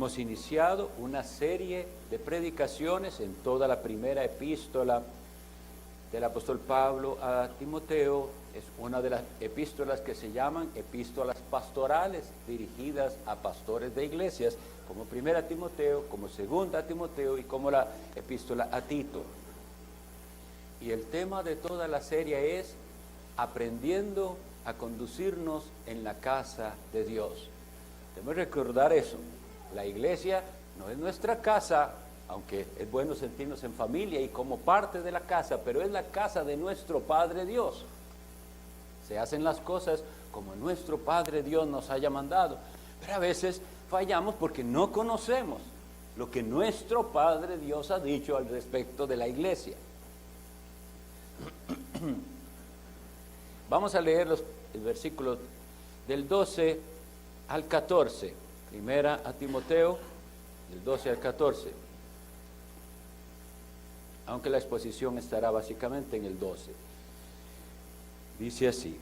Hemos iniciado una serie de predicaciones en toda la primera epístola del apóstol Pablo a Timoteo. Es una de las epístolas que se llaman epístolas pastorales, dirigidas a pastores de iglesias, como primera Timoteo, como segunda Timoteo y como la epístola a Tito. Y el tema de toda la serie es aprendiendo a conducirnos en la casa de Dios. Debemos recordar eso. La iglesia no es nuestra casa, aunque es bueno sentirnos en familia y como parte de la casa, pero es la casa de nuestro Padre Dios. Se hacen las cosas como nuestro Padre Dios nos haya mandado, pero a veces fallamos porque no conocemos lo que nuestro Padre Dios ha dicho al respecto de la iglesia. Vamos a leer el versículo del 12 al 14. Primera a Timoteo, del 12 al 14. Aunque la exposición estará básicamente en el 12. Dice así: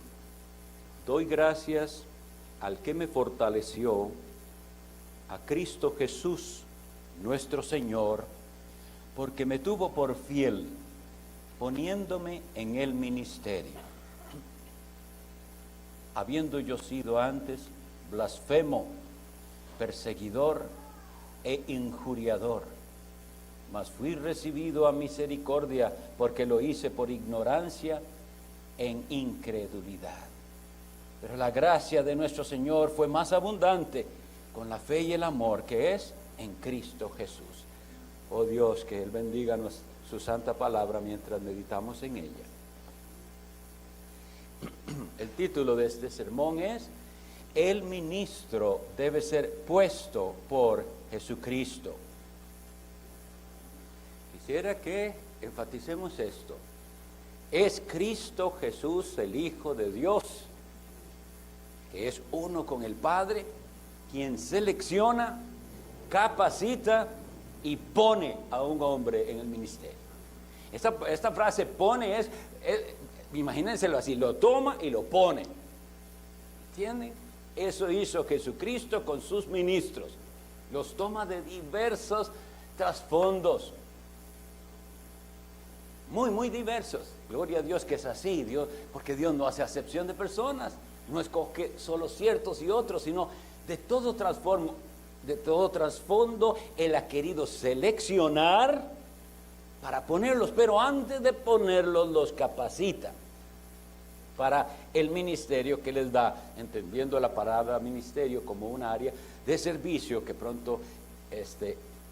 doy gracias al que me fortaleció, a Cristo Jesús, nuestro Señor, porque me tuvo por fiel, poniéndome en el ministerio. Habiendo yo sido antes blasfemo, perseguidor e injuriador, mas fui recibido a misericordia, porque lo hice por ignorancia en incredulidad. Pero la gracia de nuestro Señor fue más abundante con la fe y el amor que es en Cristo Jesús. Oh Dios, que Él bendiga su santa palabra mientras meditamos en ella. El título de este sermón es: el ministro debe ser puesto por Jesucristo. Quisiera que enfaticemos esto. Es Cristo Jesús, el Hijo de Dios, que es uno con el Padre, quien selecciona, capacita y pone a un hombre en el ministerio. Esta frase pone imagínenselo así, lo toma y lo pone. ¿Entienden? Eso hizo Jesucristo con sus ministros. Los toma de diversos trasfondos. Muy diversos. Gloria a Dios que es así, porque Dios no hace acepción de personas. No escoge solo ciertos y otros, sino de todo trasfondo Él ha querido seleccionar para ponerlos, pero antes de ponerlos los capacita para el ministerio que les da, entendiendo la palabra ministerio como un área de servicio que pronto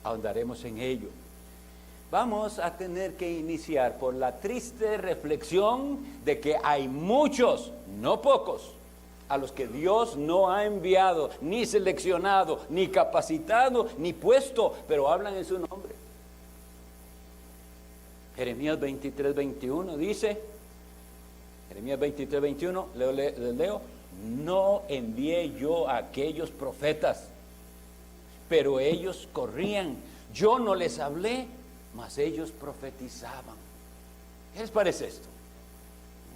ahondaremos en ello. Vamos a tener que iniciar por la triste reflexión de que hay muchos, no pocos, a los que Dios no ha enviado, ni seleccionado, ni capacitado, ni puesto, pero hablan en su nombre. Jeremías 23:21 dice, Jeremías 23:21, leo, no envié yo a aquellos profetas, pero ellos corrían, yo no les hablé, mas ellos profetizaban. ¿Qué les parece esto?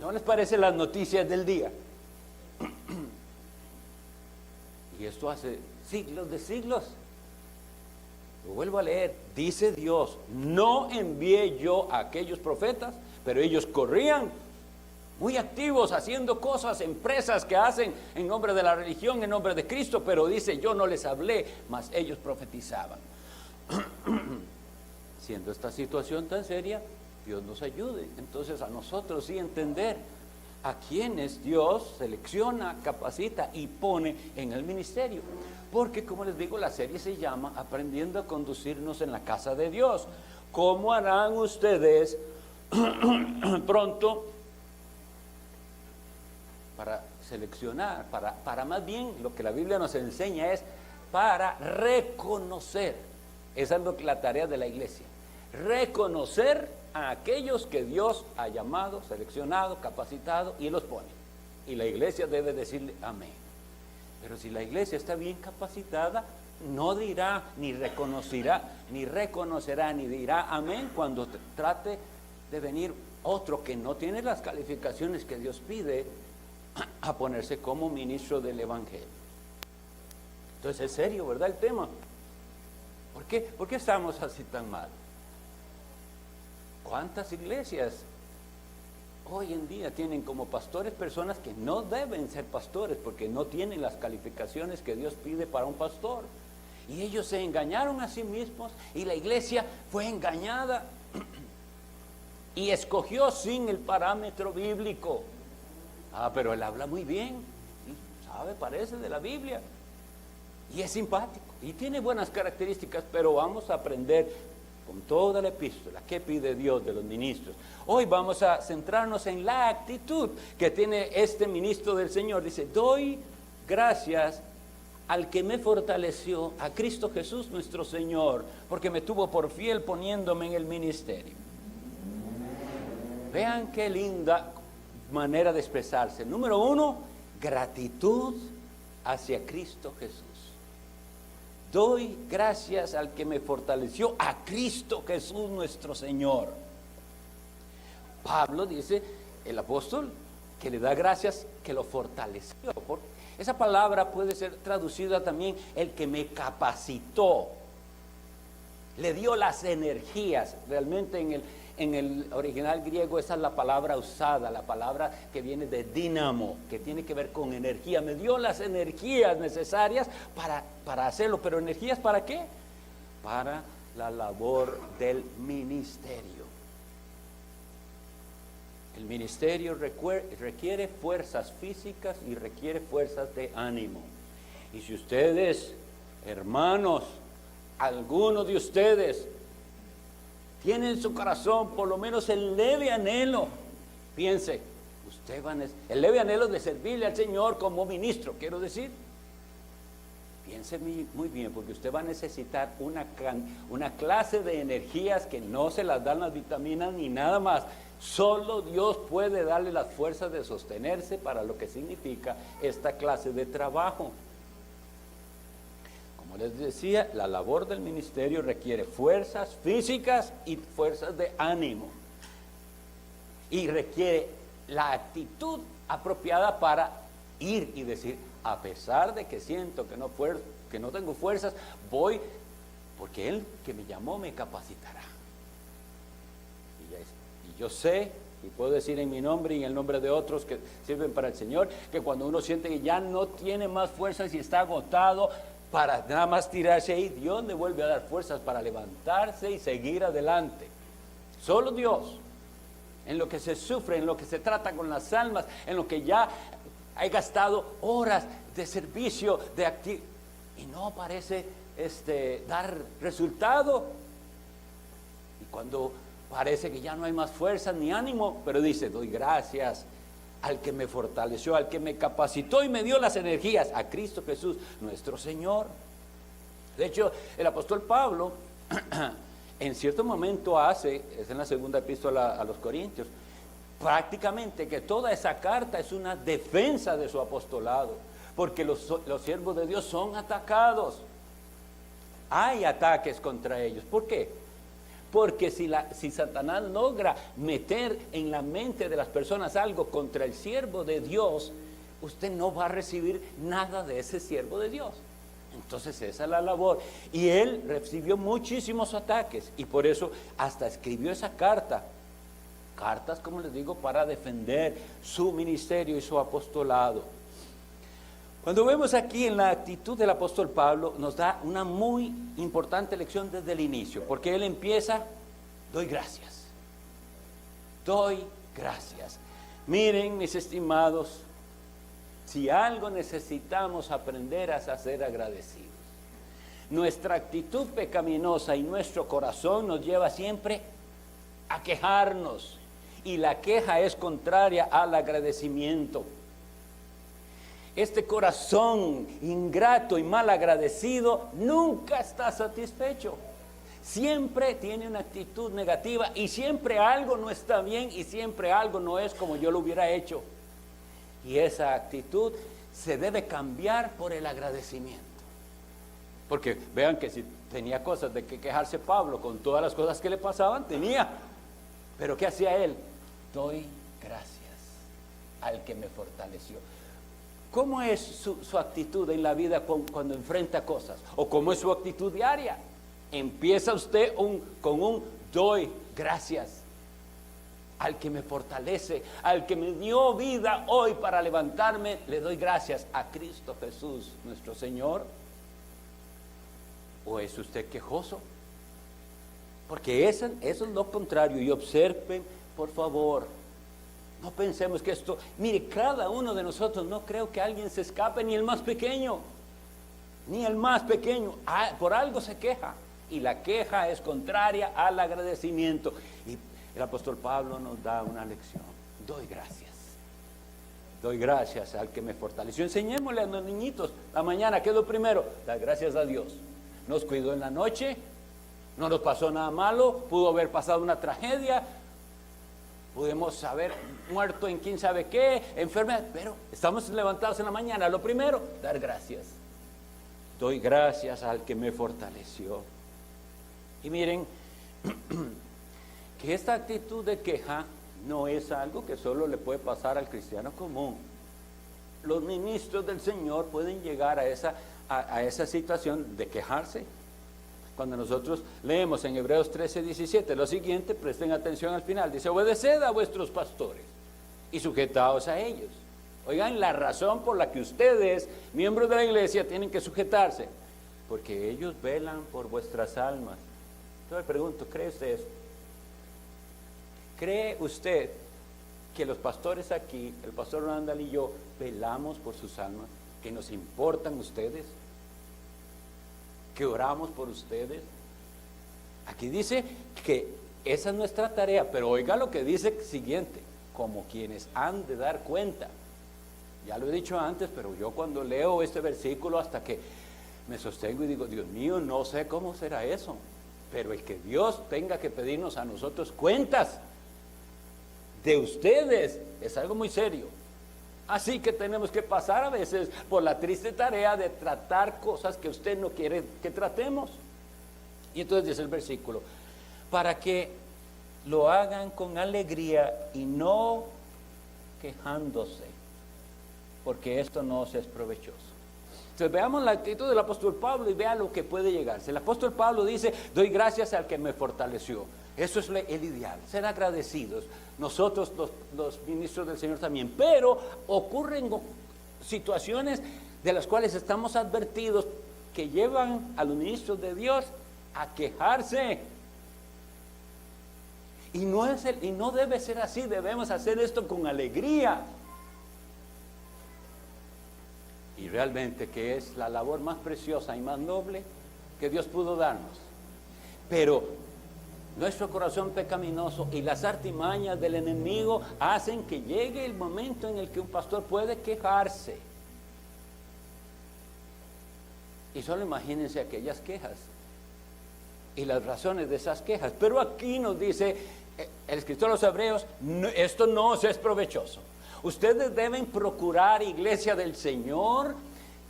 ¿No les parece las noticias del día? Y esto hace siglos de siglos. Lo vuelvo a leer, dice Dios, no envié yo a aquellos profetas, pero ellos corrían, muy activos, haciendo cosas, empresas que hacen en nombre de la religión, en nombre de Cristo, pero dice, yo no les hablé, mas ellos profetizaban. Siendo esta situación tan seria, Dios nos ayude. Entonces a nosotros sí entender a quienes Dios selecciona, capacita y pone en el ministerio. Porque, como les digo, la serie se llama Aprendiendo a conducirnos en la casa de Dios. ¿Cómo harán ustedes pronto para seleccionar, para más bien lo que la Biblia nos enseña es para reconocer? Esa es la tarea de la iglesia. Reconocer a aquellos que Dios ha llamado, seleccionado, capacitado y los pone. Y la iglesia debe decirle amén. Pero si la iglesia está bien capacitada, no dirá, ni reconocerá, ni dirá amén cuando trate de venir otro que no tiene las calificaciones que Dios pide a ponerse como ministro del evangelio. Entonces es serio, ¿verdad? El tema. ¿Por qué estamos así tan mal? ¿Cuántas iglesias hoy en día tienen como pastores personas que no deben ser pastores porque no tienen las calificaciones que Dios pide para un pastor? Y ellos se engañaron a sí mismos y la iglesia fue engañada y escogió sin el parámetro bíblico. Pero él habla muy bien, ¿sabe? Parece de la Biblia y es simpático y tiene buenas características, pero vamos a aprender con toda la epístola qué pide Dios de los ministros. Hoy vamos a centrarnos en la actitud que tiene este ministro del Señor. Dice: doy gracias al que me fortaleció, a Cristo Jesús nuestro Señor, porque me tuvo por fiel poniéndome en el ministerio. Vean qué linda manera de expresarse. Número 1, gratitud hacia Cristo Jesús. Doy gracias al que me fortaleció, a Cristo Jesús nuestro Señor. Pablo dice, el apóstol, que le da gracias que lo fortaleció. Esa palabra puede ser traducida también el que me capacitó, le dio las energías. Realmente en el original griego esa es la palabra usada, la palabra que viene de dínamo, que tiene que ver con energía. Me dio las energías necesarias para hacerlo. ¿Pero energías para qué? Para la labor del ministerio. El ministerio requiere fuerzas físicas y requiere fuerzas de ánimo. Y si ustedes, hermanos, algunos de ustedes tienen en su corazón por lo menos el leve anhelo, piense, usted va a el leve anhelo de servirle al Señor como ministro, quiero decir, piense muy bien, porque usted va a necesitar una clase de energías que no se las dan las vitaminas ni nada más. Solo Dios puede darle las fuerzas de sostenerse para lo que significa esta clase de trabajo. Como les decía, la labor del ministerio requiere fuerzas físicas y fuerzas de ánimo. Y requiere la actitud apropiada para ir y decir, a pesar de que siento que no tengo fuerzas, voy, porque Él que me llamó me capacitará. Y yo sé, y puedo decir en mi nombre y en el nombre de otros que sirven para el Señor, que cuando uno siente que ya no tiene más fuerzas y está agotado, para nada más tirarse ahí, Dios le vuelve a dar fuerzas para levantarse y seguir adelante. Solo Dios, en lo que se sufre, en lo que se trata con las almas, en lo que ya he gastado horas de servicio, de actividad, y no parece dar resultado. Y cuando parece que ya no hay más fuerzas ni ánimo, pero dice, doy gracias al que me fortaleció, al que me capacitó y me dio las energías, a Cristo Jesús, nuestro Señor. De hecho, el apóstol Pablo, en cierto momento es en la segunda epístola a los Corintios, prácticamente que toda esa carta es una defensa de su apostolado, porque los siervos de Dios son atacados. Hay ataques contra ellos. ¿Por qué? Porque si Satanás logra meter en la mente de las personas algo contra el siervo de Dios, usted no va a recibir nada de ese siervo de Dios. Entonces esa es la labor. Y él recibió muchísimos ataques y por eso hasta escribió esa carta. Cartas, como les digo, para defender su ministerio y su apostolado. Cuando vemos aquí en la actitud del apóstol Pablo, nos da una muy importante lección desde el inicio, porque él empieza, doy gracias. Doy gracias. Miren, mis estimados, si algo necesitamos aprender es a ser agradecidos. Nuestra actitud pecaminosa y nuestro corazón nos lleva siempre a quejarnos, y la queja es contraria al agradecimiento. Este corazón ingrato y mal agradecido nunca está satisfecho. Siempre tiene una actitud negativa y siempre algo no está bien y siempre algo no es como yo lo hubiera hecho. Y esa actitud se debe cambiar por el agradecimiento. Porque vean que si tenía cosas de que quejarse Pablo con todas las cosas que le pasaban, tenía. Pero ¿qué hacía él? Doy gracias al que me fortaleció. ¿Cómo es su actitud en la vida cuando enfrenta cosas? ¿O cómo es su actitud diaria? Empieza usted con un doy gracias al que me fortalece, al que me dio vida hoy para levantarme. Le doy gracias a Cristo Jesús, nuestro Señor. ¿O es usted quejoso? Porque eso es lo contrario. Y observen, por favor, no pensemos que esto, mire, cada uno de nosotros, no creo que alguien se escape, ni el más pequeño, por algo se queja. Y la queja es contraria al agradecimiento. Y el apóstol Pablo nos da una lección. Doy gracias al que me fortaleció. Enseñémosle a los niñitos la mañana, ¿qué es lo primero? Dar gracias a Dios. Nos cuidó en la noche, no nos pasó nada malo, pudo haber pasado una tragedia, pudimos haber muerto en quién sabe qué, enfermedad, pero estamos levantados en la mañana. Lo primero, dar gracias. Doy gracias al que me fortaleció. Y miren, que esta actitud de queja no es algo que solo le puede pasar al cristiano común. Los ministros del Señor pueden llegar a esa situación de quejarse. Cuando nosotros leemos en Hebreos 13:17 lo siguiente, presten atención al final, dice: obedeced a vuestros pastores y sujetaos a ellos. Oigan, la razón por la que ustedes, miembros de la iglesia, tienen que sujetarse, porque ellos velan por vuestras almas. Entonces le pregunto, ¿cree usted eso? ¿Cree usted que los pastores aquí, el pastor Randall y yo, velamos por sus almas? ¿Que nos importan ustedes? ¿Que oramos por ustedes? Aquí dice que esa es nuestra tarea, pero oiga lo que dice siguiente: como quienes han de dar cuenta. Ya lo he dicho antes, pero yo cuando leo este versículo hasta que me sostengo y digo, Dios mío, no sé cómo será eso, pero el que Dios tenga que pedirnos a nosotros cuentas de ustedes es algo muy serio. Así que tenemos que pasar a veces por la triste tarea de tratar cosas que usted no quiere que tratemos. Y entonces dice el versículo: para que lo hagan con alegría y no quejándose, porque esto no os es provechoso. Entonces veamos la actitud del apóstol Pablo y vean lo que puede llegarse. El apóstol Pablo dice: doy gracias al que me fortaleció. Eso es el ideal, ser agradecidos. Nosotros los ministros del Señor también. Pero ocurren situaciones de las cuales estamos advertidos que llevan a los ministros de Dios a quejarse. Y no debe ser así, debemos hacer esto con alegría. Y realmente que es la labor más preciosa y más noble que Dios pudo darnos. Pero nuestro corazón pecaminoso y las artimañas del enemigo hacen que llegue el momento en el que un pastor puede quejarse. Y solo imagínense aquellas quejas y las razones de esas quejas. Pero aquí nos dice el escritor de los Hebreos: esto no os es provechoso. Ustedes deben procurar, iglesia del Señor,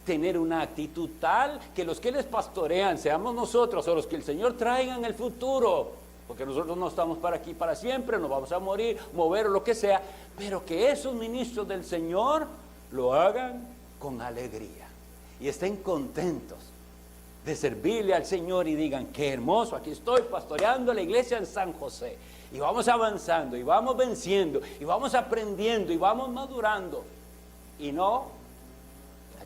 tener una actitud tal que los que les pastorean, seamos nosotros o los que el Señor traiga en el futuro, porque nosotros no estamos para aquí para siempre, nos vamos a morir, mover o lo que sea, pero que esos ministros del Señor lo hagan con alegría y estén contentos de servirle al Señor y digan: qué hermoso, aquí estoy pastoreando la iglesia en San José, y vamos avanzando, y vamos venciendo, y vamos aprendiendo, y vamos madurando. Y no,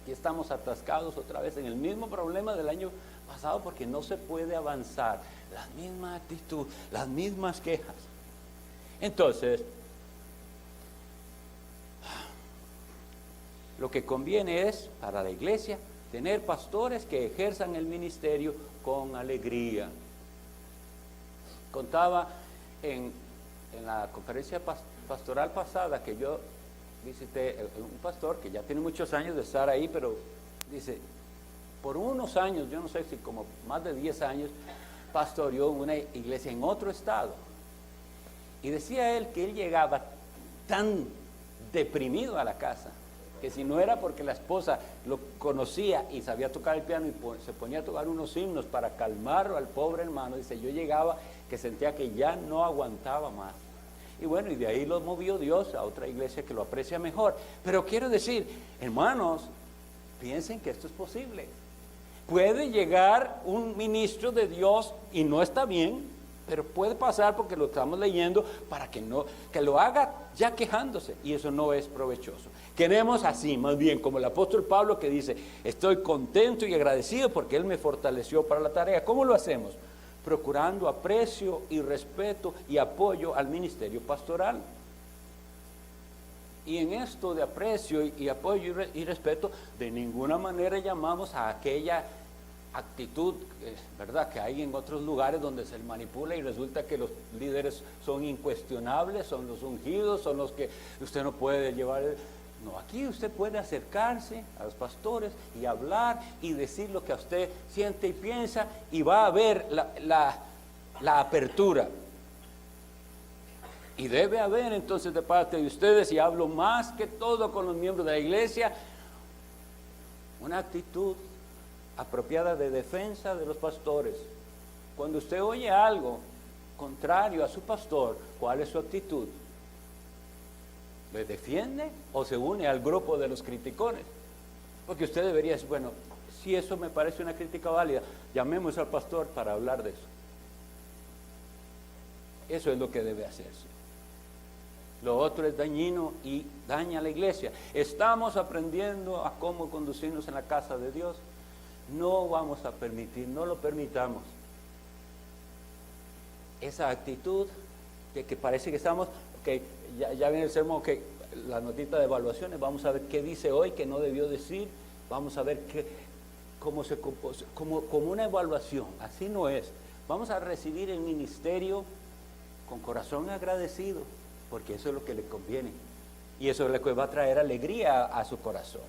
aquí estamos atascados otra vez en el mismo problema del año pasado, porque no se puede avanzar. La misma actitud, las mismas quejas. Entonces, lo que conviene es, para la iglesia, tener pastores que ejerzan el ministerio con alegría. Contaba en la conferencia pastoral pasada que yo visité un pastor que ya tiene muchos años de estar ahí, pero dice, por unos años, yo no sé si como más de 10 años, pastoreó una iglesia en otro estado. Y decía él que él llegaba tan deprimido a la casa, que si no era porque la esposa lo conocía y sabía tocar el piano y se ponía a tocar unos himnos para calmarlo al pobre hermano, dice, yo llegaba que sentía que ya no aguantaba más. Y bueno, y de ahí lo movió Dios a otra iglesia que lo aprecia mejor. Pero quiero decir, hermanos, piensen que esto es posible. Puede llegar un ministro de Dios y no está bien, pero puede pasar porque lo estamos leyendo para que lo haga ya quejándose, y eso no es provechoso. Queremos así, más bien como el apóstol Pablo, que dice: estoy contento y agradecido porque Él me fortaleció para la tarea. ¿Cómo lo hacemos? Procurando aprecio y respeto y apoyo al ministerio pastoral. Y en esto de aprecio y apoyo y respeto, de ninguna manera llamamos a aquella actitud, ¿verdad?, que hay en otros lugares donde se manipula y resulta que los líderes son incuestionables, son los ungidos, son los que usted no puede llevar. No, aquí usted puede acercarse a los pastores y hablar y decir lo que a usted siente y piensa, y va a haber la apertura. Y debe haber entonces de parte de ustedes, y hablo más que todo con los miembros de la iglesia, una actitud apropiada de defensa de los pastores. Cuando usted oye algo contrario a su pastor, ¿cuál es su actitud? ¿Le defiende o se une al grupo de los criticones? Porque usted debería decir: bueno, si eso me parece una crítica válida, llamemos al pastor para hablar de eso. Eso es lo que debe hacerse. Lo otro es dañino y daña a la iglesia. Estamos aprendiendo a cómo conducirnos en la casa de Dios. No vamos a permitir, no lo permitamos. Esa actitud de que parece que estamos, ya viene el sermón, la notita de evaluaciones, vamos a ver qué dice hoy que no debió decir, vamos a ver cómo se compone, como una evaluación. Así no es. Vamos a recibir el ministerio con corazón agradecido, porque eso es lo que le conviene, y eso es lo que va a traer alegría a su corazón.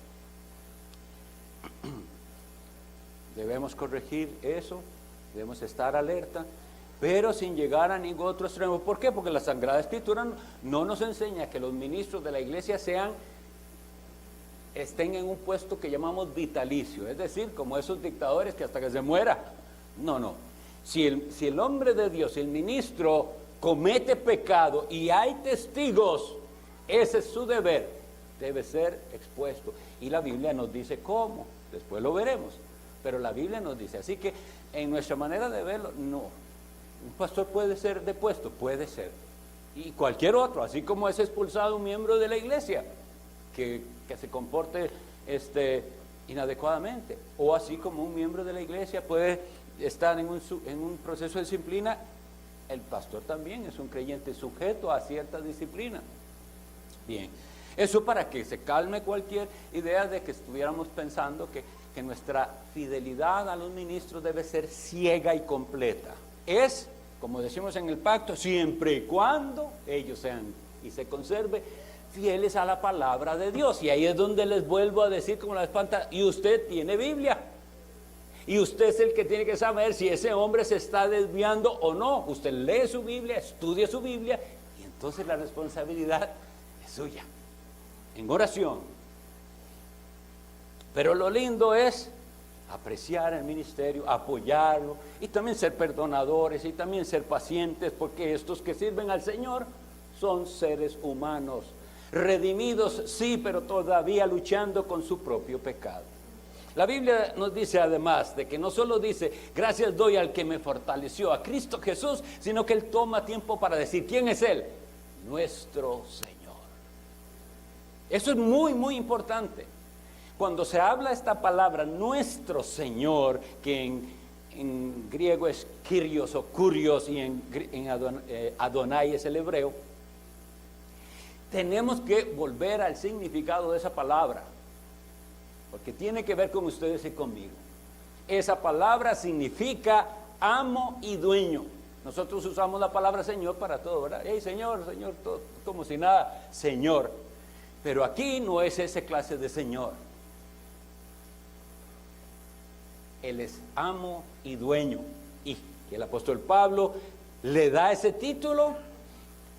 Debemos corregir eso, debemos estar alerta, pero sin llegar a ningún otro extremo. ¿Por qué? Porque la Sagrada Escritura no nos enseña que los ministros de la iglesia estén en un puesto que llamamos vitalicio, es decir, como esos dictadores que hasta que se muera. No. Si el hombre de Dios, el ministro, comete pecado y hay testigos, ese es su deber, debe ser expuesto. Y la Biblia nos dice cómo, después lo veremos, pero la Biblia nos dice. Así que en nuestra manera de verlo, no. Un pastor puede ser depuesto, puede ser, y cualquier otro, así como es expulsado un miembro de la iglesia que se comporte inadecuadamente, o así como un miembro de la iglesia puede estar en un proceso de disciplina. El pastor también es un creyente sujeto a cierta disciplina. Bien, eso para que se calme cualquier idea de que estuviéramos pensando que nuestra fidelidad a los ministros debe ser ciega y completa. Es, como decimos en el pacto, siempre y cuando ellos sean y se conserve fieles a la palabra de Dios. Y ahí es donde les vuelvo a decir como la espanta: y usted tiene Biblia. Y usted es el que tiene que saber si ese hombre se está desviando o no. Usted lee su Biblia, estudia su Biblia, y entonces la responsabilidad es suya, en oración. Pero lo lindo es apreciar el ministerio, apoyarlo, y también ser perdonadores, y también ser pacientes, porque estos que sirven al Señor son seres humanos, redimidos, sí, pero todavía luchando con su propio pecado. La Biblia nos dice además de que no solo dice: gracias doy al que me fortaleció, a Cristo Jesús, sino que Él toma tiempo para decir: ¿quién es Él? Nuestro Señor. Eso es muy, muy importante. Cuando se habla esta palabra, nuestro Señor, que en griego es Kyrios o Kurios, y en Adonai es el hebreo, tenemos que volver al significado de esa palabra, porque tiene que ver con ustedes y conmigo. Esa palabra significa amo y dueño. Nosotros usamos la palabra Señor para todo, ¿verdad? Hey, Señor, Señor, todo, como si nada, Señor. Pero aquí no es esa clase de Señor. Él es amo y dueño. Y el apóstol Pablo le da ese título.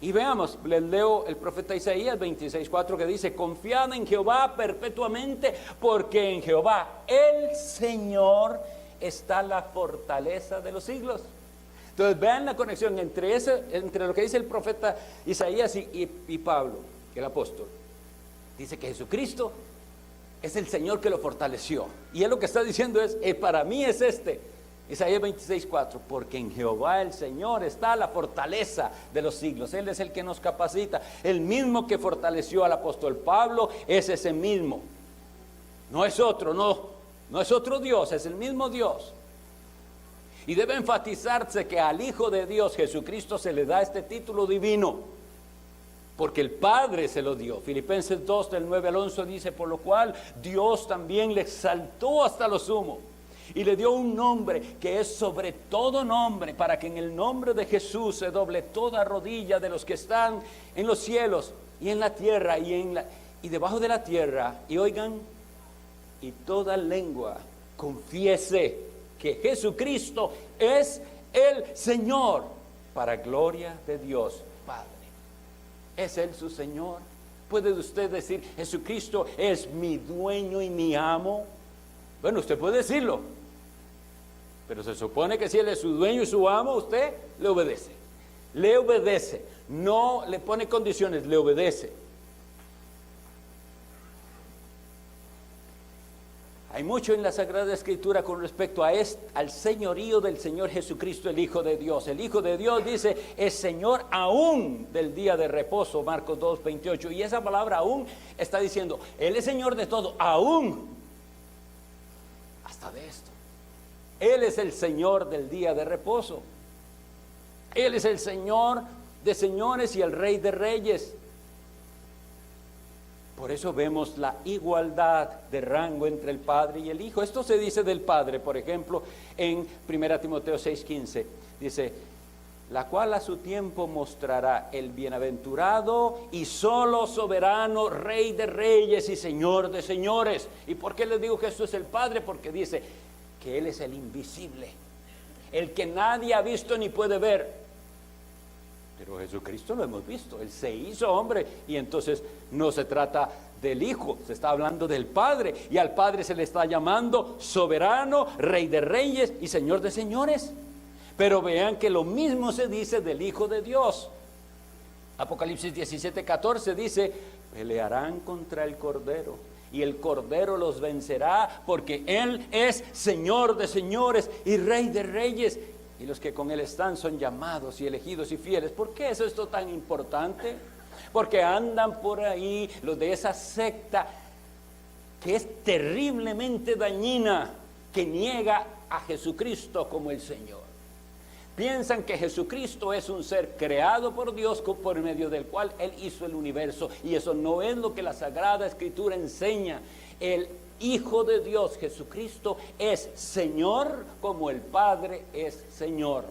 Y veamos, les leo el profeta Isaías 26:4, que dice: confiad en Jehová perpetuamente, porque en Jehová el Señor está la fortaleza de los siglos. Entonces vean la conexión entre lo que dice el profeta Isaías y Pablo, el apóstol. Dice que Jesucristo es el Señor que lo fortaleció. Y él lo que está diciendo es, para mí es Isaías 26:4, porque en Jehová el Señor está la fortaleza de los siglos. Él es el que nos capacita. El mismo que fortaleció al apóstol Pablo es ese mismo. No es otro, no es otro Dios, es el mismo Dios. Y debe enfatizarse que al Hijo de Dios, Jesucristo, se le da este título divino, porque el Padre se lo dio. Filipenses 2, del 9 al 11 dice, por lo cual Dios también le exaltó hasta lo sumo, y le dio un nombre que es sobre todo nombre, para que en el nombre de Jesús se doble toda rodilla de los que están en los cielos y en la tierra y debajo de la tierra, y oigan, y toda lengua confiese que Jesucristo es el Señor, para gloria de Dios Padre. ¿Es Él su Señor? ¿Puede usted decir, Jesucristo es mi dueño y mi amo? Bueno, usted puede decirlo, pero se supone que si Él es su dueño y su amo, usted le obedece. Le obedece, no le pone condiciones, le obedece. Hay mucho en la Sagrada Escritura con respecto a al señorío del Señor Jesucristo, el Hijo de Dios. El Hijo de Dios dice, es Señor aún del día de reposo, Marcos 2:28. Y esa palabra aún está diciendo, Él es Señor de todo, aún, hasta de esto. Él es el Señor del día de reposo. Él es el Señor de señores y el Rey de reyes. Por eso vemos la igualdad de rango entre el Padre y el Hijo. Esto se dice del Padre, por ejemplo, en 1 Timoteo 6:15. Dice, la cual a su tiempo mostrará el bienaventurado y solo soberano Rey de reyes y Señor de señores. ¿Y por qué les digo que esto es el Padre? Porque dice que Él es el invisible, el que nadie ha visto ni puede ver. Pero Jesucristo lo hemos visto, Él se hizo hombre, y entonces no se trata del Hijo, se está hablando del Padre, y al Padre se le está llamando soberano, Rey de reyes y Señor de señores. Pero vean que lo mismo se dice del Hijo de Dios. Apocalipsis 17:14 dice, pelearán contra el Cordero, y el Cordero los vencerá, porque Él es Señor de señores y Rey de reyes. Y los que con Él están son llamados y elegidos y fieles. ¿Por qué es esto tan importante? Porque andan por ahí los de esa secta que es terriblemente dañina, que niega a Jesucristo como el Señor. Piensan que Jesucristo es un ser creado por Dios por medio del cual Él hizo el universo. Y eso no es lo que la Sagrada Escritura enseña. El Hijo de Dios, Jesucristo, es Señor como el Padre es Señor.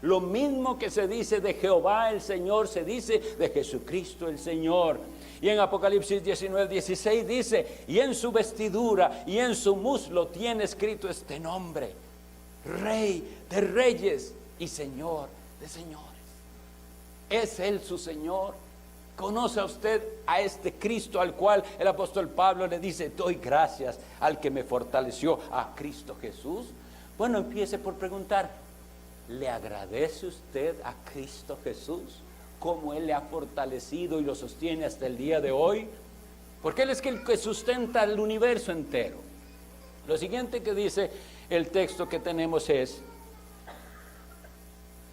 Lo mismo que se dice de Jehová el Señor, se dice de Jesucristo el Señor. Y en Apocalipsis 19:16 dice, y en su vestidura y en su muslo tiene escrito este nombre, Rey de reyes y Señor de señores. ¿Es Él su Señor? ¿Conoce a usted a este Cristo al cual el apóstol Pablo le dice, doy gracias al que me fortaleció, a Cristo Jesús? Bueno, empiece por preguntar, ¿le agradece usted a Cristo Jesús? ¿Cómo Él le ha fortalecido y lo sostiene hasta el día de hoy? Porque Él es el que sustenta el universo entero. Lo siguiente que dice el texto que tenemos es,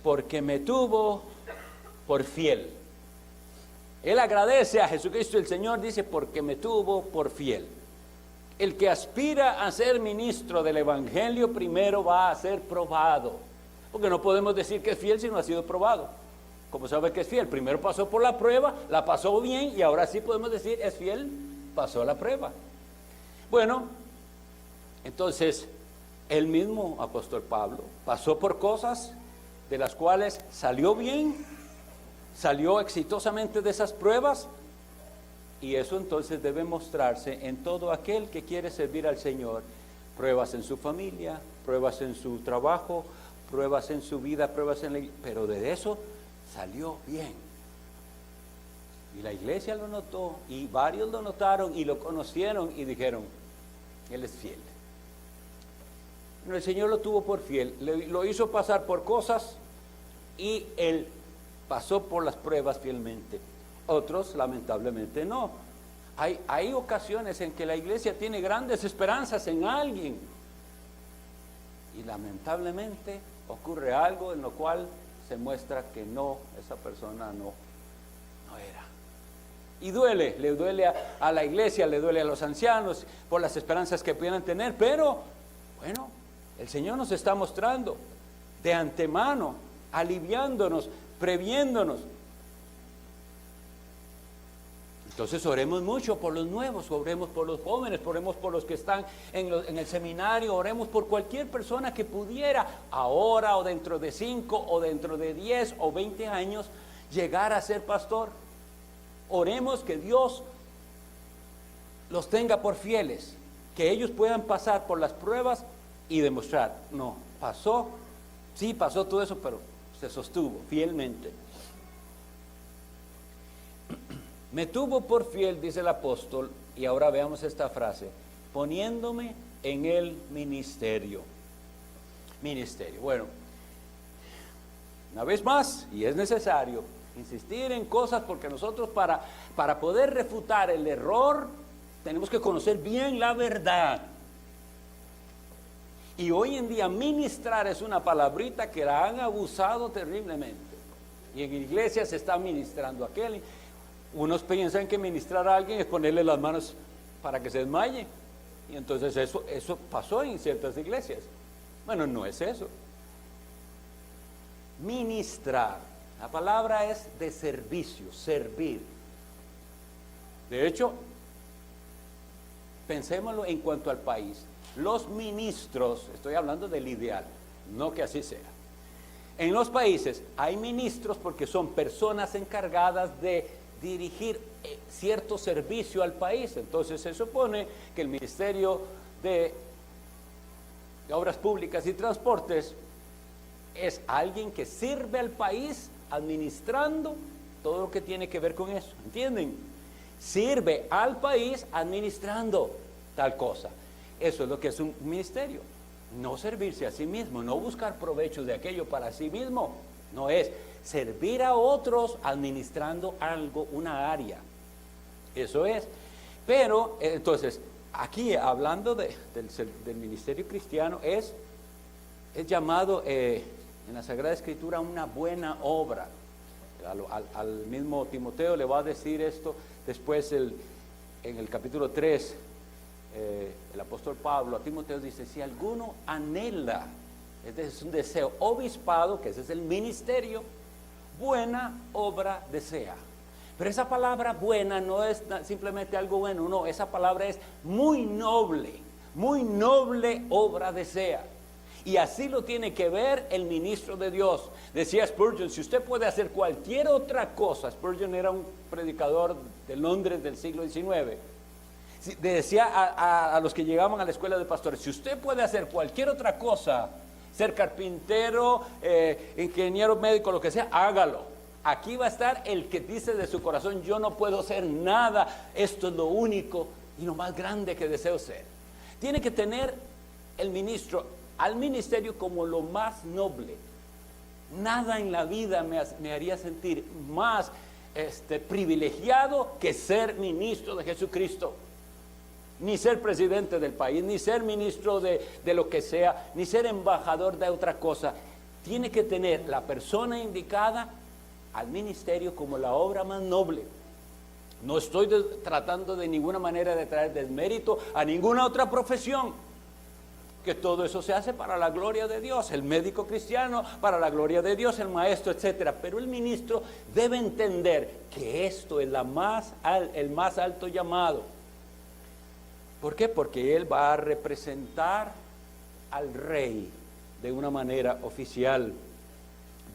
porque me tuvo por fiel. Él agradece a Jesucristo el Señor, dice, porque me tuvo por fiel. El que aspira a ser ministro del Evangelio primero va a ser probado, porque no podemos decir que es fiel si no ha sido probado. ¿Cómo sabe que es fiel? Primero pasó por la prueba, la pasó bien, y ahora sí podemos decir es fiel, pasó la prueba. Bueno, entonces el mismo apóstol Pablo pasó por cosas de las cuales salió bien, salió exitosamente de esas pruebas, y eso entonces debe mostrarse en todo aquel que quiere servir al Señor. Pruebas en su familia, pruebas en su trabajo, pruebas en su vida, pruebas en la iglesia, pero de eso salió bien. Y la iglesia lo notó, y varios lo notaron y lo conocieron y dijeron, Él es fiel. Pero el Señor lo tuvo por fiel, lo hizo pasar por cosas y Él pasó por las pruebas fielmente. Otros lamentablemente no. Hay ocasiones en que la iglesia tiene grandes esperanzas en alguien y lamentablemente ocurre algo en lo cual se muestra que no, esa persona no era. Y le duele a la iglesia, le duele a los ancianos por las esperanzas que pudieran tener, pero bueno, el Señor nos está mostrando de antemano, aliviándonos, previéndonos. Entonces oremos mucho por los nuevos, oremos por los jóvenes, oremos por los que están en el seminario, oremos por cualquier persona que pudiera ahora o dentro de 5 o dentro de 10 o 20 años llegar a ser pastor. Oremos que Dios los tenga por fieles, que ellos puedan pasar por las pruebas y demostrar, no, pasó todo eso, pero se sostuvo fielmente. Me tuvo por fiel, dice el apóstol, y ahora veamos esta frase, poniéndome en el ministerio. Bueno, una vez más, y es necesario insistir en cosas, porque nosotros para poder refutar el error, tenemos que conocer bien la verdad. Y hoy en día ministrar es una palabrita que la han abusado terriblemente. Y en iglesias se está ministrando aquel. Unos piensan que ministrar a alguien es ponerle las manos para que se desmaye. Y entonces eso pasó en ciertas iglesias. Bueno, no es eso. Ministrar. La palabra es de servicio, servir. De hecho, pensémoslo en cuanto al país. Los ministros, estoy hablando del ideal, no que así sea. En los países hay ministros porque son personas encargadas de dirigir cierto servicio al país. Entonces se supone que el Ministerio de Obras Públicas y Transportes es alguien que sirve al país administrando todo lo que tiene que ver con eso, ¿entienden? Sirve al país administrando tal cosa. Eso es lo que es un ministerio. No servirse a sí mismo, no buscar provecho de aquello para sí mismo, no es servir a otros administrando algo, una área. Eso es. Pero entonces, aquí hablando del ministerio cristiano, es llamado en la Sagrada Escritura una buena obra. Al mismo Timoteo le va a decir esto después en el capítulo 3. El apóstol Pablo a Timoteo dice, si alguno anhela, es un deseo, obispado, que ese es el ministerio, buena obra desea. Pero esa palabra buena no es simplemente algo bueno, no, esa palabra es muy noble obra desea. Y así lo tiene que ver el ministro de Dios. Decía Spurgeon, si usted puede hacer cualquier otra cosa, Spurgeon era un predicador de Londres del siglo XIX, decía a los que llegaban a la escuela de pastores, si usted puede hacer cualquier otra cosa, ser carpintero, ingeniero médico, lo que sea, hágalo. Aquí va a estar el que dice de su corazón, yo no puedo hacer nada, esto es lo único y lo más grande que deseo ser. Tiene que tener el ministro al ministerio como lo más noble. Nada en la vida me haría sentir más privilegiado que ser ministro de Jesucristo. Ni ser presidente del país, ni ser ministro de lo que sea, ni ser embajador de otra cosa. Tiene que tener la persona indicada al ministerio como la obra más noble. No estoy tratando de ninguna manera de traer desmérito a ninguna otra profesión, que todo eso se hace para la gloria de Dios, el médico cristiano para la gloria de Dios, el maestro, etcétera. Pero el ministro debe entender que esto es el más alto llamado. ¿Por qué? Porque él va a representar al rey de una manera oficial.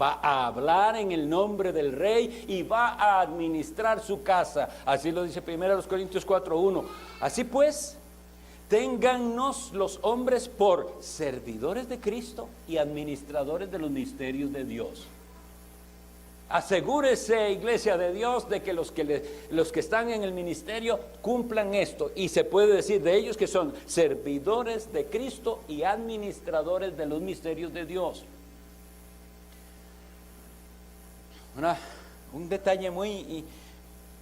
Va a hablar en el nombre del rey y va a administrar su casa. Así lo dice 1 Corintios 4:1. Así pues, téngannos los hombres por servidores de Cristo y administradores de los misterios de Dios. Asegúrese, iglesia de Dios, de que los que están en el ministerio cumplan esto. Y se puede decir de ellos que son servidores de Cristo y administradores de los misterios de Dios. Un detalle muy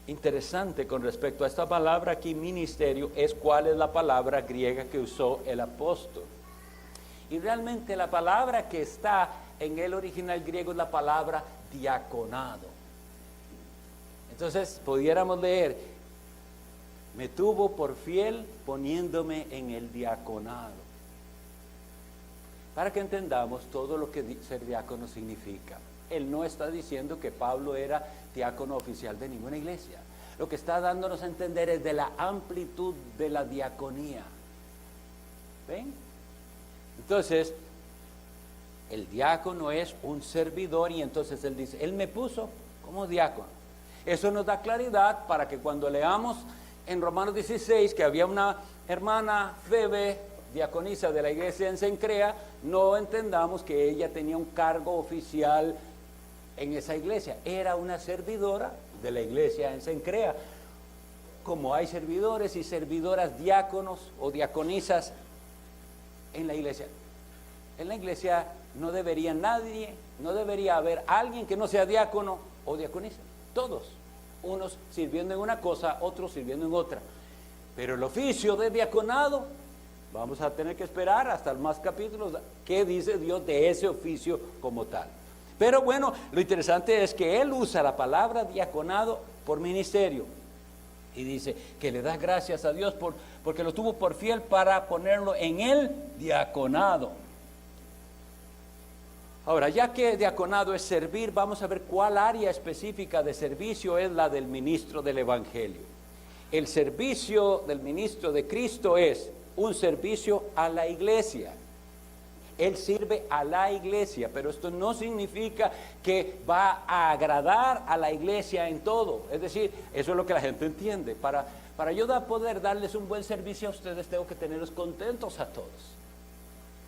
interesante con respecto a esta palabra aquí, ministerio, es cuál es la palabra griega que usó el apóstol. Y realmente la palabra que está en el original griego es la palabra diaconado. Entonces, pudiéramos leer, me tuvo por fiel poniéndome en el diaconado. Para que entendamos todo lo que ser diácono significa. Él no está diciendo que Pablo era diácono oficial de ninguna iglesia. Lo que está dándonos a entender es de la amplitud de la diaconía. ¿Ven? Entonces, el diácono es un servidor y entonces él dice, él me puso como diácono. Eso nos da claridad para que cuando leamos en Romanos 16 que había una hermana Febe, diaconisa de la iglesia en Cencrea, no entendamos que ella tenía un cargo oficial en esa iglesia. Era una servidora de la iglesia en Cencrea. Como hay servidores y servidoras diáconos o diaconisas en la iglesia. En la iglesia no debería haber alguien que no sea diácono o diaconisa. Todos, unos sirviendo en una cosa, otros sirviendo en otra. Pero el oficio de diaconado, vamos a tener que esperar hasta más capítulos, qué dice Dios de ese oficio como tal. Pero bueno, lo interesante es que él usa la palabra diaconado por ministerio. Y dice que le da gracias a Dios porque lo tuvo por fiel para ponerlo en el diaconado. Ahora, ya que diaconado es servir, vamos a ver cuál área específica de servicio es la del ministro del Evangelio. El servicio del ministro de Cristo es un servicio a la iglesia. Él sirve a la iglesia, pero esto no significa que va a agradar a la iglesia en todo. Es decir, eso es lo que la gente entiende. Para yo poder darles un buen servicio a ustedes, tengo que tenerlos contentos a todos.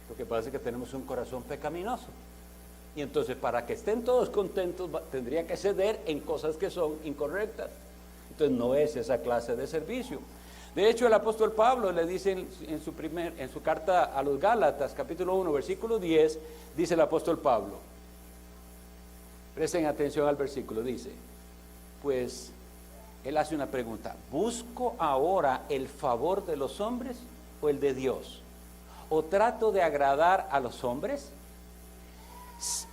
Lo que pasa es que tenemos un corazón pecaminoso. Y entonces, para que estén todos contentos, tendría que ceder en cosas que son incorrectas. Entonces, no es esa clase de servicio. De hecho, el apóstol Pablo le dice en su carta a los Gálatas, capítulo 1, versículo 10, dice el apóstol Pablo, presten atención al versículo, dice, pues, él hace una pregunta, ¿busco ahora el favor de los hombres o el de Dios? ¿O trato de agradar a los hombres?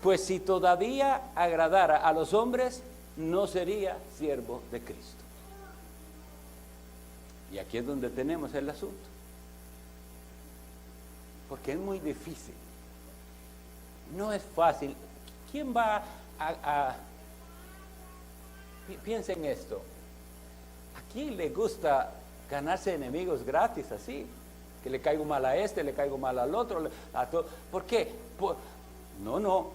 Pues si todavía agradara a los hombres, no sería siervo de Cristo. Y aquí es donde tenemos el asunto. Porque es muy difícil. No es fácil. ¿Quién va piensa en esto? ¿A quién le gusta ganarse enemigos gratis así? Que le caigo mal a este, le caigo mal al otro. ¿Por qué? No.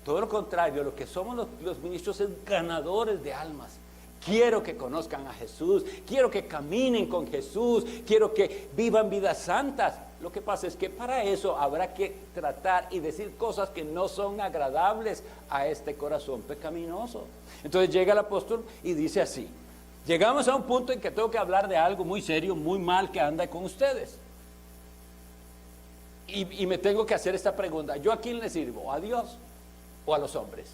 Todo lo contrario, lo que somos los ministros es ganadores de almas. Quiero que conozcan a Jesús, quiero que caminen con Jesús, quiero que vivan vidas santas. Lo que pasa es que para eso habrá que tratar y decir cosas que no son agradables a este corazón pecaminoso. Entonces llega el apóstol y dice así, llegamos a un punto en que tengo que hablar de algo muy serio, muy mal que anda con ustedes. Y me tengo que hacer esta pregunta, ¿yo a quién le sirvo? ¿A Dios o a los hombres?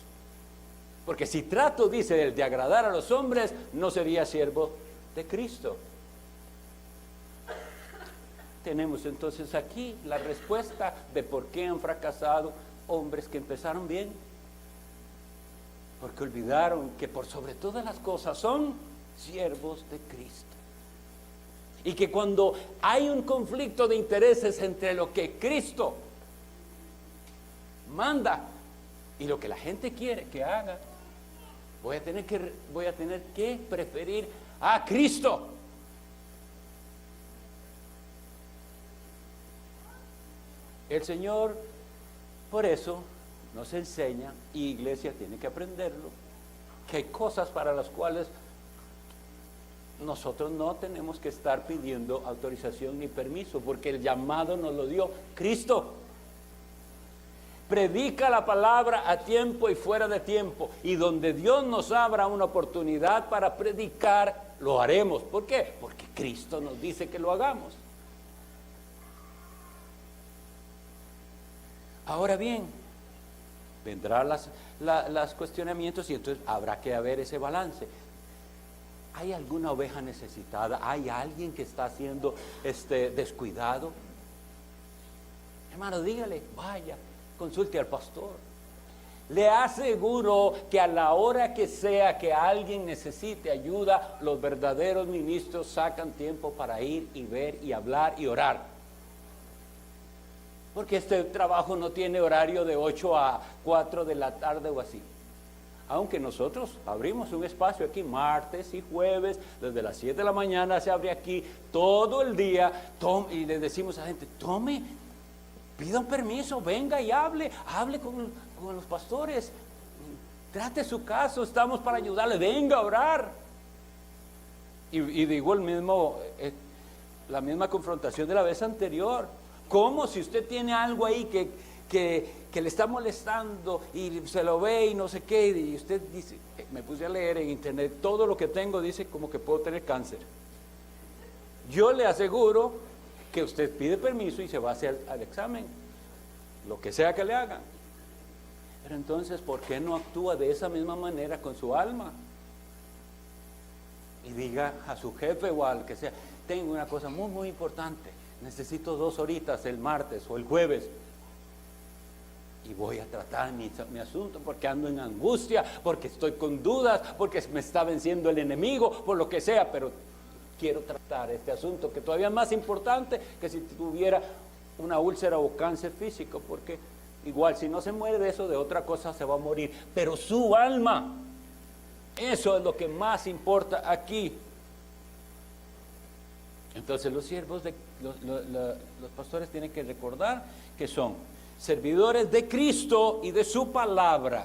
Porque si trato, dice él, de agradar a los hombres, no sería siervo de Cristo. Tenemos entonces aquí la respuesta de por qué han fracasado hombres que empezaron bien. Porque olvidaron que por sobre todas las cosas son siervos de Cristo. Y que cuando hay un conflicto de intereses entre lo que Cristo manda y lo que la gente quiere que haga, voy a tener que preferir a Cristo. El Señor, por eso, nos enseña, y iglesia tiene que aprenderlo, que hay cosas para las cuales nosotros no tenemos que estar pidiendo autorización ni permiso, porque el llamado nos lo dio Cristo. Predica la palabra a tiempo y fuera de tiempo, y donde Dios nos abra una oportunidad para predicar, lo haremos. ¿Por qué? Porque Cristo nos dice que lo hagamos. Ahora bien, vendrán los cuestionamientos y entonces habrá que haber ese balance. ¿Hay alguna oveja necesitada? ¿Hay alguien que está siendo descuidado? Hermano, dígale, vaya, consulte al pastor. Le aseguro que a la hora que sea que alguien necesite ayuda, los verdaderos ministros sacan tiempo para ir y ver y hablar y orar. Porque este trabajo no tiene horario de 8 a 4 de la tarde o así. Aunque nosotros abrimos un espacio aquí martes y jueves, desde las 7 de la mañana se abre aquí todo el día, y le decimos a la gente, pida un permiso, venga y hable con los pastores, trate su caso, estamos para ayudarle, venga a orar. Y digo la misma confrontación de la vez anterior. ¿Cómo si usted tiene algo ahí que le está molestando y se lo ve y no sé qué, y usted dice, me puse a leer en internet, todo lo que tengo dice como que puedo tener cáncer? Yo le aseguro que usted pide permiso y se va a hacer al examen, lo que sea que le hagan. Pero entonces, ¿por qué no actúa de esa misma manera con su alma? Y diga a su jefe o al que sea, tengo una cosa muy, muy importante, necesito 2 horitas el martes o el jueves, y voy a tratar mi asunto porque ando en angustia, porque estoy con dudas, porque me está venciendo el enemigo, por lo que sea, pero quiero tratar este asunto que todavía es más importante que si tuviera una úlcera o cáncer físico, porque igual si no se muere de eso, de otra cosa se va a morir, pero su alma, eso es lo que más importa aquí. Entonces los siervos, los pastores tienen que recordar que son servidores de Cristo y de su palabra.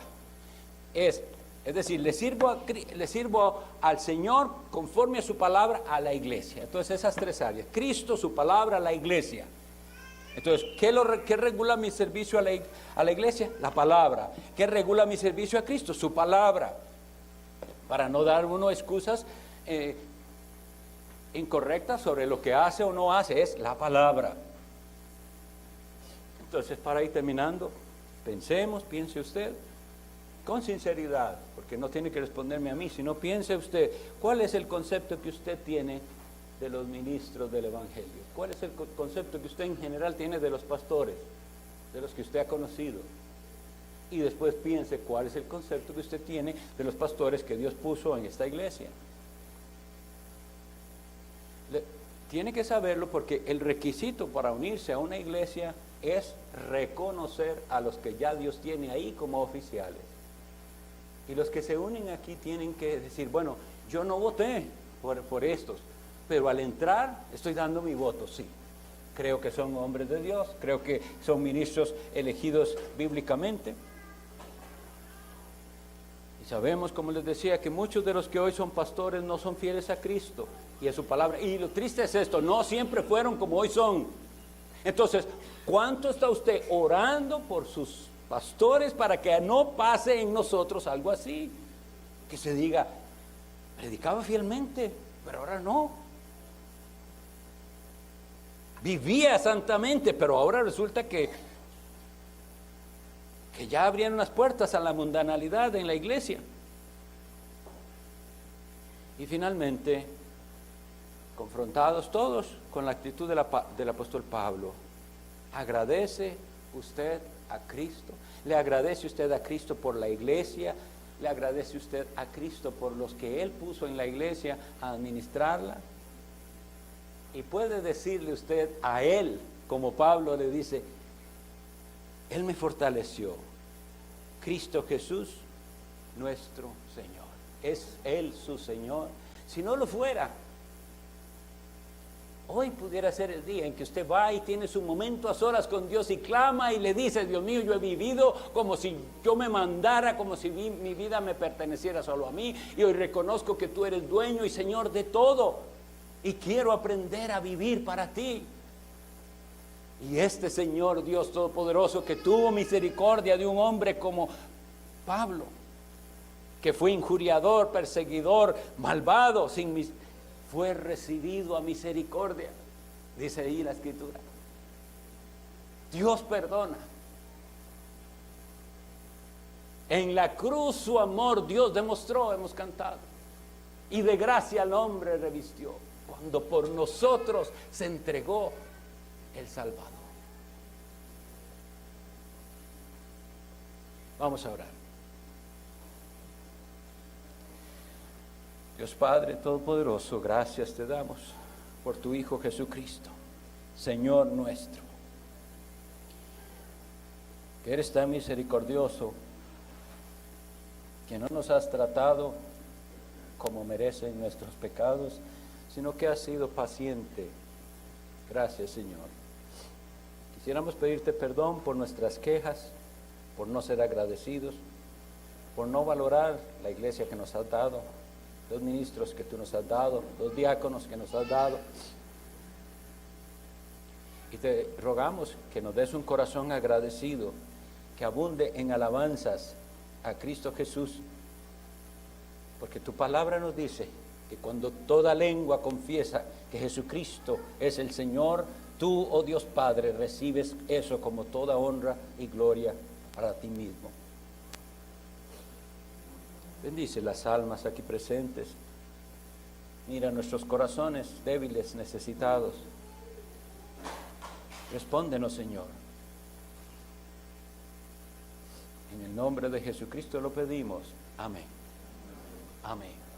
Es decir, le sirvo al Señor conforme a su palabra, a la iglesia. Entonces esas 3 áreas, Cristo, su palabra, la iglesia. Entonces, ¿qué regula mi servicio a la iglesia? La palabra. ¿Qué regula mi servicio a Cristo? Su palabra. Para no dar uno excusas incorrectas sobre lo que hace o no hace, es la palabra. Entonces, para ir terminando, piense usted con sinceridad, porque no tiene que responderme a mí, sino piense usted, ¿cuál es el concepto que usted tiene de los ministros del Evangelio? ¿Cuál es el concepto que usted en general tiene de los pastores, de los que usted ha conocido? Y después piense cuál es el concepto que usted tiene de los pastores que Dios puso en esta iglesia. Tiene que saberlo porque el requisito para unirse a una iglesia es reconocer a los que ya Dios tiene ahí como oficiales. Y los que se unen aquí tienen que decir, bueno, yo no voté por estos, pero al entrar estoy dando mi voto, sí. Creo que son hombres de Dios, creo que son ministros elegidos bíblicamente. Y sabemos, como les decía, que muchos de los que hoy son pastores no son fieles a Cristo y a su palabra. Y lo triste es esto, no siempre fueron como hoy son. Entonces, ¿cuánto está usted orando por sus pastores para que no pase en nosotros algo así? Que se diga, predicaba fielmente, pero ahora no. Vivía santamente, pero ahora resulta que ya abrieron las puertas a la mundanalidad en la iglesia. Y finalmente, confrontados todos con la actitud del apóstol Pablo, ¿agradece usted a Cristo? ¿Le agradece usted a Cristo por la iglesia? ¿Le agradece usted a Cristo por los que Él puso en la iglesia a administrarla? Y puede decirle usted a Él, como Pablo le dice, Él me fortaleció. Cristo Jesús, nuestro Señor. ¿Es Él su Señor? Si no lo fuera, hoy pudiera ser el día en que usted va y tiene su momento a solas con Dios y clama y le dice, Dios mío, yo he vivido como si yo me mandara, como si mi vida me perteneciera solo a mí, y hoy reconozco que tú eres dueño y Señor de todo, y quiero aprender a vivir para ti. Y este Señor Dios Todopoderoso, que tuvo misericordia de un hombre como Pablo, que fue injuriador, perseguidor, malvado, fue recibido a misericordia, dice ahí la Escritura. Dios perdona. En la cruz su amor Dios demostró, hemos cantado. y de gracia al hombre revistió, cuando por nosotros se entregó el Salvador. Vamos a orar. Dios Padre Todopoderoso, gracias te damos por tu Hijo Jesucristo, Señor nuestro, que eres tan misericordioso, que no nos has tratado como merecen nuestros pecados, sino que has sido paciente. Gracias, Señor. Quisiéramos pedirte perdón por nuestras quejas, por no ser agradecidos, por no valorar la iglesia que nos has dado, los ministros que tú nos has dado, los diáconos que nos has dado. Y te rogamos que nos des un corazón agradecido, que abunde en alabanzas a Cristo Jesús, porque tu palabra nos dice que cuando toda lengua confiesa que Jesucristo es el Señor, tú, oh Dios Padre, recibes eso como toda honra y gloria para ti mismo. Bendice las almas aquí presentes. Mira nuestros corazones débiles, necesitados. Respóndenos, Señor. En el nombre de Jesucristo lo pedimos. Amén. Amén.